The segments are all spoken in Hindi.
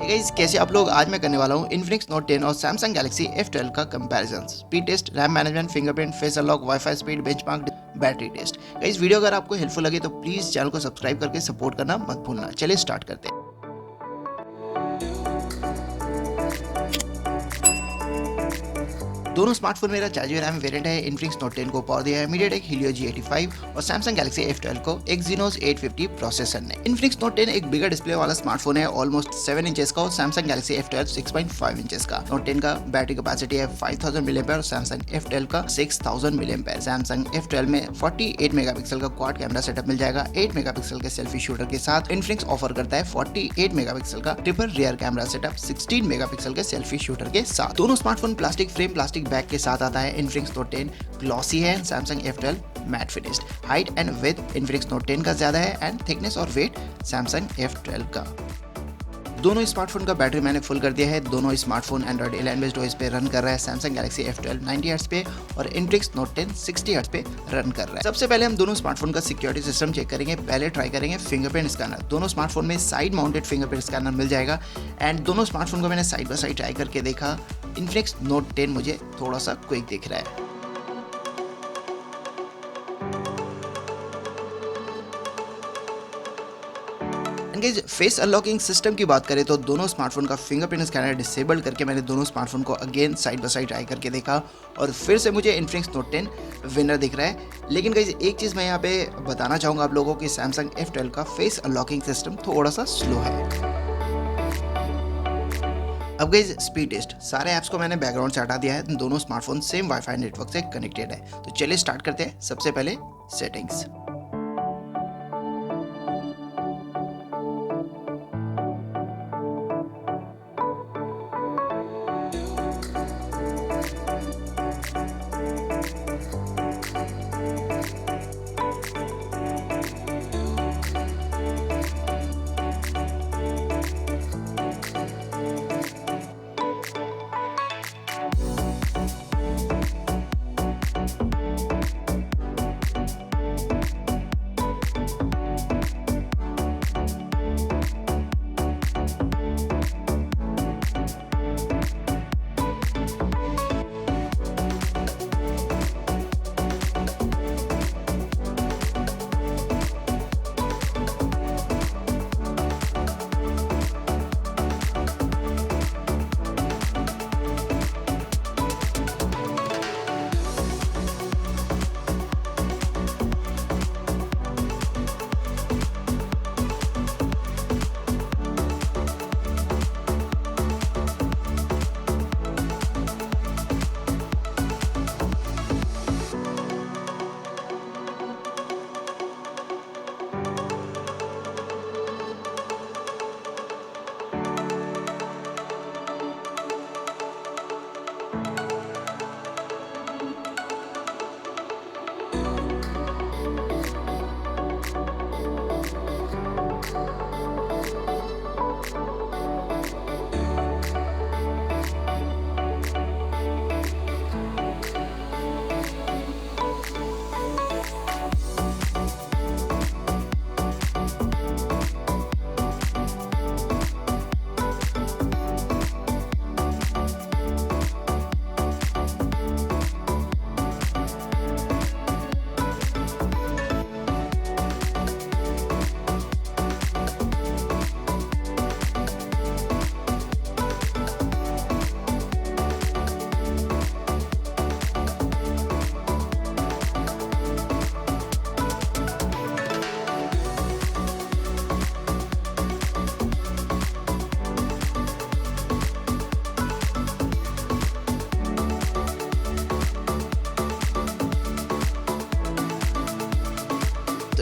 गाइस कैसे आप लोग। आज मैं करने वाला हूँ Infinix Note 10 और Samsung Galaxy F12 का comparison, speed test, RAM management, fingerprint, face unlock, wifi speed, benchmark, battery test. Guys video अगर आपको हेल्पफुल लगे तो प्लीज चैनल को सब्सक्राइब करके सपोर्ट करना मत भूलना। चलिए स्टार्ट करते हैं। दोनों स्मार्टफोन मेरा 4GB रैम वेरिएंट है। Infinix Note 10 को पावर दिया है MediaTek Helio G85 और Samsung Galaxy F12 को Exynos 850 प्रोसेसर ने। Infinix Note 10 एक बिगर डिस्प्ले वाला स्मार्टफोन है, ऑलमोस्ट 7 इंचेस का, और Samsung Galaxy F12 6.5 इंचेस का। Note 10 का बैटरी कैपेसिटी है 5000 mAh और Samsung F12 का 6000 mAh। Samsung F12 में 48 मेगापिक्सल का क्वाड कैमरा सेटअप मिल जाएगा। 8 मेगापिक्सल के सेल्फी शूटर के साथ Infinix ऑफर करता है 48 मेगापिक्सल का triple rear camera setup 16 megapixel के सेल्फी शूटर के साथ। दोनों smartphone plastic frame, plastic bag के साथ आता है। Infinix Note 10 ग्लॉसी है, Samsung F12 matte finished. Height and width Infinix Note 10 का ज्यादा है एंड थिकनेस और वेट Samsung F12 का। दोनों स्मार्टफोन का बैटरी मैंने फुल कर दिया है। दोनों स्मार्टफोन Android 11 बेस्ड OS पे रन कर रहा है। Samsung Galaxy F12 90 हर्ट्ज पे और Infinix Note 10 60 हर्ट्ज पे रन कर रहा है। सबसे पहले हम दोनों स्मार्टफोन का सिक्योरिटी सिस्टम चेक करेंगे। पहले ट्राई करेंगे फिंगरप्रिंट स्कैनर। दोनों स्मार्टफोन में साइड माउंटेड फिंगरप्रिंट स्कैनर मिल जाएगा एंड दोनों स्मार्टफोन को मैंने साइड बाय साइड ट्राई करके देखा। Infinix Note 10 मुझे थोड़ा सा क्विक दिख रहा है। फेस अनलॉकिंग सिस्टम की बात करें तो दोनों स्मार्टफोन का फिंगरप्रिंट स्कैनर डिसेबल्ड करके मैंने दोनों स्मार्टफोन को again side by side try करके देखा और फिर से मुझे Infinix Note 10 विनर दिख रहा है। लेकिन गाइस एक चीज़ मैं यहाँ पे बताना चाहूँगा आप लोगों की, Samsung F12 का फेस अनलॉकिंग सिस्टम थोड़ा सा स्लो है। अब गाइस स्पीड टेस्ट, सारे ऐप्स को मैंने बैकग्राउंड से हटा दिया है। दोनों स्मार्टफोन सेम वाईफाई नेटवर्क से कनेक्टेड है। तो चलिए स्टार्ट करते हैं। सबसे पहले सेटिंग्स।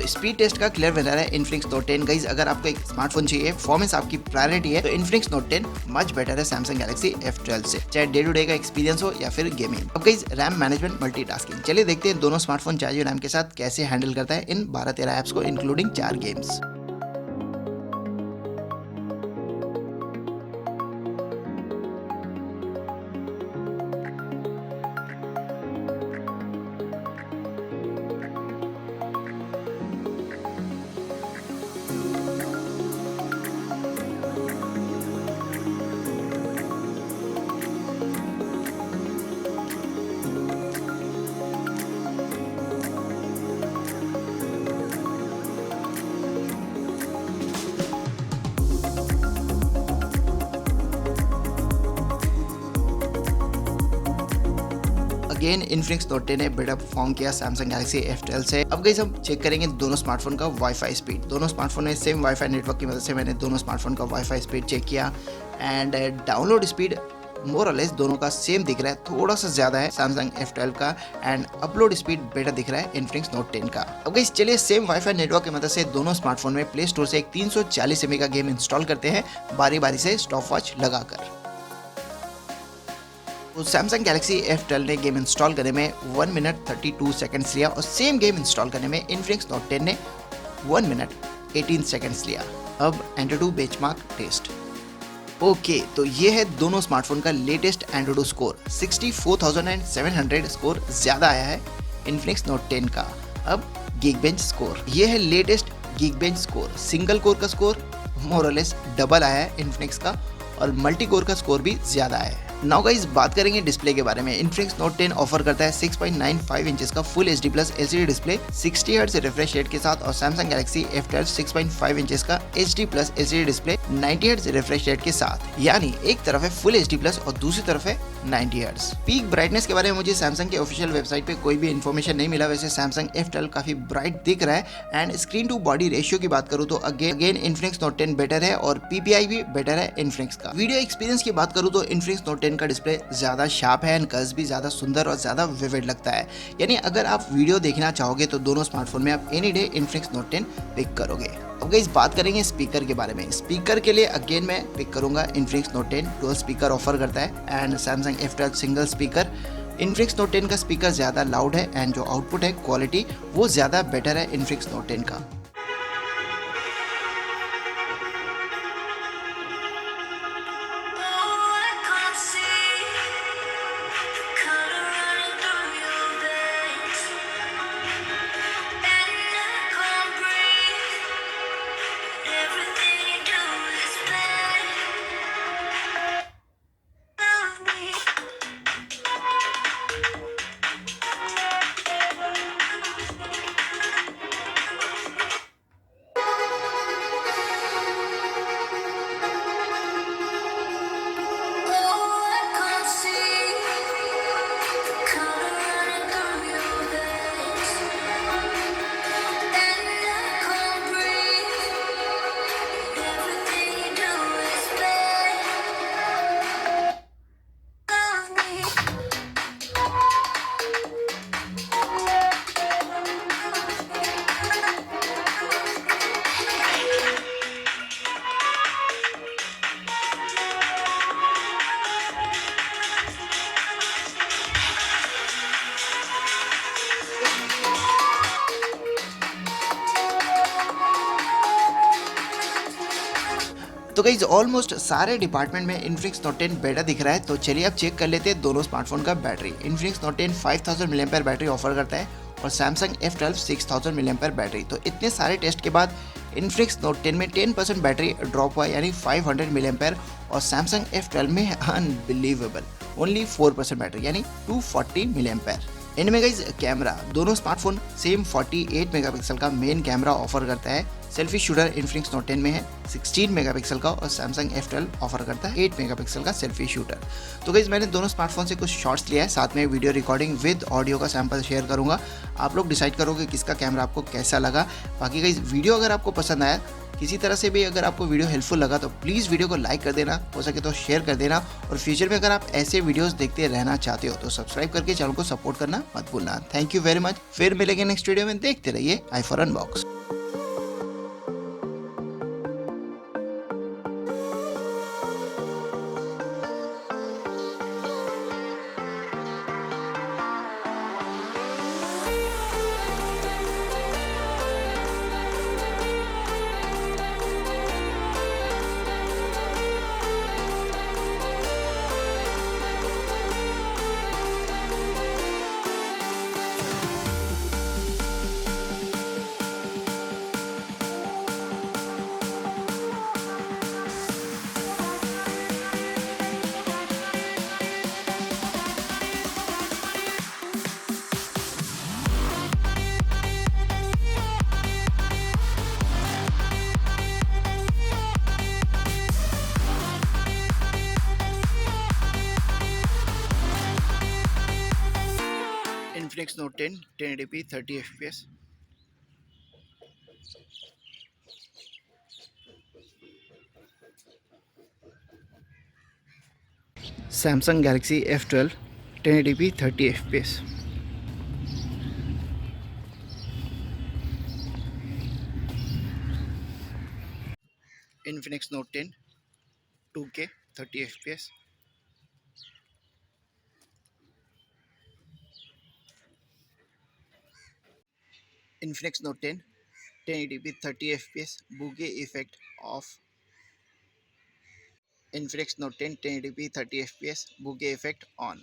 स्पीड टेस्ट का क्लियर विनर है Infinix Note 10। गाइस अगर आपको एक स्मार्टफोन चाहिए, परफॉर्मेंस आपकी प्रायोरिटी है, तो Infinix Note 10 मच बेटर है Samsung Galaxy F12 से, चाहे डे टू डे का एक्सपीरियंस हो या फिर गेमिंग। अब गाइस रैम मैनेजमेंट, मल्टीटास्किंग, चलिए देखते हैं दोनों स्मार्टफोन 4GB रैम के साथ कैसे हैंडल करता है इन 12-13 ऐप्स को including 4 games. Again Infinix note 10 ने बेटर परफॉर्म किया सैमसंग गैलेक्सी F12 से। अब गाइस हम चेक करेंगे दोनों स्मार्टफोन का वाईफाई स्पीड। दोनों स्मार्टफोन में सेम वाईफाई नेटवर्क की मदद से मैंने दोनों स्मार्टफोन का वाईफाई स्पीड चेक किया एंड डाउनलोड स्पीड मोर और लेस दोनों का सेम दिख रहा है, थोड़ा सा ज्यादा है सैमसंग F12 का एंड अपलोड स्पीड बेटर दिख रहा है इन्फिनिक्स नोट 10 का। अब गाइस चलिए सेम वाईफाई नेटवर्क की मदद से दोनों स्मार्टफोन में प्ले स्टोर से एक 340 MB का गेम इंस्टॉल करते हैं बारी बारी से स्टॉप वॉच लगाकर। तो सैमसंग गैलेक्सी F12 ने गेम इंस्टॉल करने में 1 मिनट 32 सेकंड्स लिया और सेम गेम इंस्टॉल करने में इन्फिनिक्स नोट 10 ने 1 मिनट 18 सेकंड्स लिया। अब एंड्रॉइड बेंचमार्क टेस्ट। ओके, तो ये है दोनों स्मार्टफोन का लेटेस्ट एंड्रॉइड स्कोर। 64,700 स्कोर ज्यादा आया है इन्फिनिक्स नोट 10 का। अब गीकबेंच स्कोर, ये है latest Geekbench score. Single core का स्कोर मोर और लेस डबल आया है इन्फिनिक्स का और मल्टी कोर का स्कोर भी ज्यादा आया है। नाउ गाइस बात करेंगे डिस्प्ले के बारे में। इन्फिनिक्स नोट 10 ऑफर करता है 6.95 इंचेस का full HD plus LCD display 60 hertz refresh rate के साथ और सैमसंग गैलेक्सी F12 6.5 इंचेस का HD plus LCD display 90 hertz refresh rate के साथ। यानी एक तरफ है फुल HD प्लस और दूसरी तरफ है 90 हर्ट्ज। पीक ब्राइटनेस के बारे में मुझे सैमसंग के ऑफिशियल वेबसाइट पे कोई भी इन्फॉर्मेशन नहीं मिला। वैसे सैमसंग F12 काफी ब्राइट दिख रहा है and screen to body ratio की बात करूँ तो अगेन इन्फिनिक्स नोट 10 बेटर है और PPI भी बेटर है इन्फिनिक्स का। वीडियो एक्सपीरियंस की बात करूँ तो इन्फिनिक्स नोट 10 का डिस्प्ले ज्यादा शार्प है एंड कर्व्स भी ज्यादा सुंदर और ज्यादा विविड लगता है। यानी अगर आप वीडियो देखना चाहोगे तो दोनों स्मार्टफोन में आप एनी डे इन्फिनिक्स नोट 10 पिक करोगे। अब गाइस बात करेंगे स्पीकर के बारे में। स्पीकर के लिए अगेन मैं पिक करूंगा Infinix note 10। Dual speaker offer करता है and Samsung F12 single speaker. Infinix note 10 का स्पीकर ज्यादा लाउड है एंड जो आउटपुट है क्वालिटी वो ज्यादा बेटर है इन्फिनिक्स नोट 10 का। तो गाइज ऑलमोस्ट सारे डिपार्टमेंट में इन्फिनिक्स नोट 10 बेटर दिख रहा है। तो चलिए अब चेक कर लेते हैं दोनों स्मार्टफोन का battery. Infinix note 10 5000 mAh battery offer करता है और सैमसंग F12 6000 mAh बैटरी। तो इतने सारे टेस्ट के बाद इन्फिनिक्स नोट 10 में 10% बैटरी ड्रॉप हुआ यानी 500 mAh और सैमसंग F12 में अनबिलीवेबल ओनली 4% बैटरी यानी 240 mAh। इनमें गाइज कैमरा दोनों स्मार्टफोन सेम 48 मेगापिक्सल का मेन कैमरा ऑफर करता है। सेल्फी शूटर इन्फिनिक्स नोट 10 में है 16 मेगापिक्सल का और सैमसंग F12 ऑफर करता है 8 मेगापिक्सल का सेल्फी शूटर। तो गाइज मैंने दोनों स्मार्टफोन से कुछ शॉट्स लिया है, साथ में वीडियो रिकॉर्डिंग विद ऑडियो का सैंपल शेयर करूंगा। आप लोग डिसाइड करोगे किसका कैमरा आपको कैसा लगा। बाकी गाइज वीडियो अगर आपको पसंद आया, किसी तरह से भी अगर आपको वीडियो हेल्पफुल लगा तो प्लीज़ वीडियो को लाइक कर देना, हो सके तो शेयर कर देना और फ्यूचर में अगर आप ऐसे वीडियोस देखते रहना चाहते हो तो सब्सक्राइब करके चैनल को सपोर्ट करना मत भूलना। Thank you very much. फिर मिलेंगे नेक्स्ट वीडियो में। देखते रहिए iFor Unbox। Infinix Note 10 1080p 30 fps. Samsung Galaxy F12 1080p 30 fps. Infinix Note 10 2K 30 fps. Infinix Note 10 1080p 30 fps bokeh effect off. Infinix Note 10 1080p 30 fps bokeh effect on.